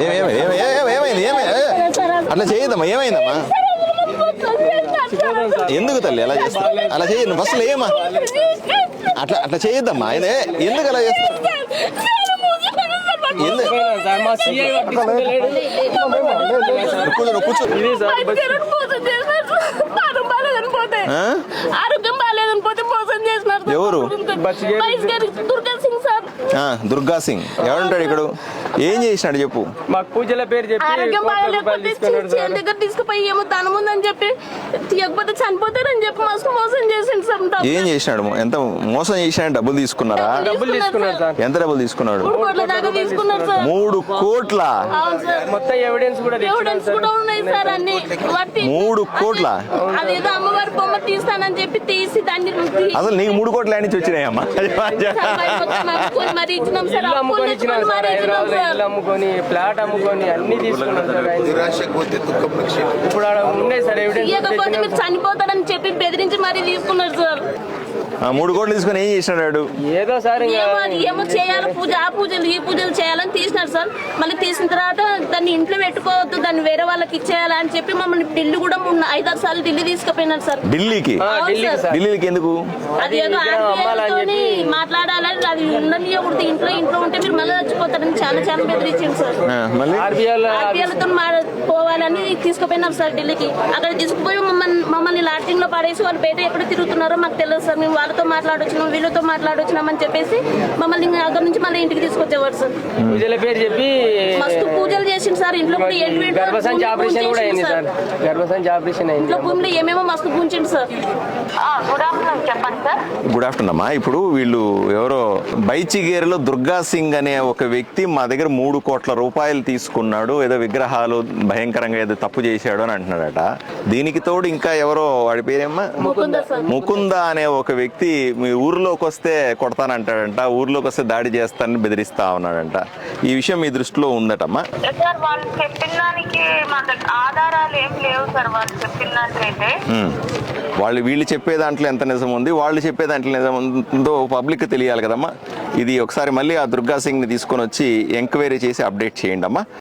ఏమైంది అట్లా చేయదమ్మా, ఏమైందమ్మా? ఎందుకు తల్లి అలా చేస్తా? అలా చేయను ఫస్ట్ ఏమా, అట్లా చేయొద్దమ్మా. ఆయన ఎందుకు అలా చేస్తా? ఆరోగ్యం బాగాలేదని పోతే మోసం చేసినారు. ఎవరు? దుర్గా సింగ్. ఎవరుంటాడు ఇక్కడ? ఏం చేసినాడు చెప్పు. మాకు పూజల పేరు చెప్పి ఆరోగ్యం బాగాలేకపోతే దగ్గర తీసుకుపోయి ఏమో ధనం ఉందని చెప్పి తీయకపోతే చనిపోతారని చెప్పి మస్తు మోసం చేసిండు సార్. ఏం చేసినాడు? ఎంత మోసం చేసినా? డబ్బులు తీసుకున్నారా? డబ్బులు తీసుకున్నాడు సార్. ఎంత డబ్బులు తీసుకున్నాడు? 3 కోట్ల దాకా తీసుకున్నాడు సార్. 3 కోట్ల? మొత్తం ఎవిడెన్స్ కూడా ఉన్నాయి సార్. అన్ని 3 కోట్ల? అదేదో అమ్మవారి బొమ్మ తీస్తానని చెప్పి తీసి దాన్ని అసలు నీకు 3 కోట్ల నుంచి వచ్చినాయమ్మా? మరి ఇచ్చినాం సార్. అమ్ముకొని ఫ్లాట్ అమ్ముకొని అన్ని తీసుకున్నాం సార్. ఇప్పుడు ఉన్నాయి సార్ ఎవిడెన్స్. ఇవ్వకపోతే మీరు చనిపోతారని చెప్పి బెదిరించి మరీ తీసుకున్నారు సార్. 3 కోట్లు తీసుకుని ఏం చేసినాడు? ఏదో సార్ ఏమో చేయాలి పూజ, ఆ పూజలు ఈ పూజలు చేయాలని తీసినారు సార్. మళ్ళీ తీసిన తర్వాత దాన్ని ఇంట్లో పెట్టుకోవద్దు, దాన్ని వేరే వాళ్ళకి ఇచ్చేయాలి అని చెప్పి మమ్మల్ని ఢిల్లీ కూడా 5-6 సార్లు ఢిల్లీ తీసుకుపోయినారు సార్. ఢిల్లీకి? ఢిల్లీకి ఎందుకు? అది ఏదో ఆర్బీఐతోని మాట్లాడాలని, అది ఉండనియకూడదు, ఇంట్లో ఉంటే మీరు మళ్ళీ చచ్చిపోతారని చాలా బెదిరించింది సార్. ఆర్బీఐలతో పోవాలని తీసుకుపోయినారు సార్ ఢిల్లీకి. అక్కడ తీసుకుపోయి మమ్మల్ని లాటింగ్ లో పడేసి వాళ్ళు బయట ఎక్కడ తిరుగుతున్నారో మాకు తెలియదు సార్. మేము వాళ్ళతో మాట్లాడొచ్చినాం, వీళ్ళతో మాట్లాడొచ్చినాం అని చెప్పేసి మమ్మల్ని అక్కడ నుంచి మళ్ళీ ఇంటికి తీసుకొచ్చేవారు సార్. పూజల పేరు చెప్పి మస్తు పూజలు చేసింది సార్. ఇంట్లో గర్భసంచి ఆపరేషన్ కూడా అయింది సార్. గర్భసంచి ఆపరేషన్ అయింది. ఇంట్లో భూమిలో ఏమేమో మస్తు పూంచింది సార్. గుడ్ ఆఫ్టర్నూన్, చెప్పండి సార్. గుడ్ ఆఫ్టర్నూన్ అమ్మా. ఇప్పుడు వీళ్ళు ఎవరో బైచిగేరులో దుర్గా సింగ్ అనే ఒక వ్యక్తి మా దగ్గర 3 కోట్ల రూపాయలు తీసుకున్నాడు, ఏదో విగ్రహాలు భయంకరంగా ఏదో తప్పు చేశాడు అని అంటున్నాడట. దీనికి తోడు ఇంకా ఎవరో, వాడి పేరేమ్మా, ముకుంద అనే ఒక వ్యక్తి మీ ఊర్లోకి వస్తే కొడతానంటాడంట, ఊర్లోకి వస్తే దాడి చేస్తానని బెదిరిస్తా ఉన్నాడంట. ఈ విషయం మీ దృష్టిలో ఉందటమ్మా? సార్ వాళ్ళు చెప్పిన దానికి మా దగ్గర ఆధారాలు ఏం లేవు సార్. వాళ్ళు చెప్పిన దానికైతే వీళ్ళు చెప్పే దాంట్లో ఎంత నిజం ఉంది, వాళ్ళు చెప్పే దాంట్లో నిజం ఉందో పబ్లిక్ తెలియాలి కదమ్మా. ఇది ఒకసారి మళ్ళీ ఆ దుర్గా సింగ్ ని తీసుకొని వచ్చి ఎంక్వైరీ చేసి అప్డేట్ చేయండి అమ్మా.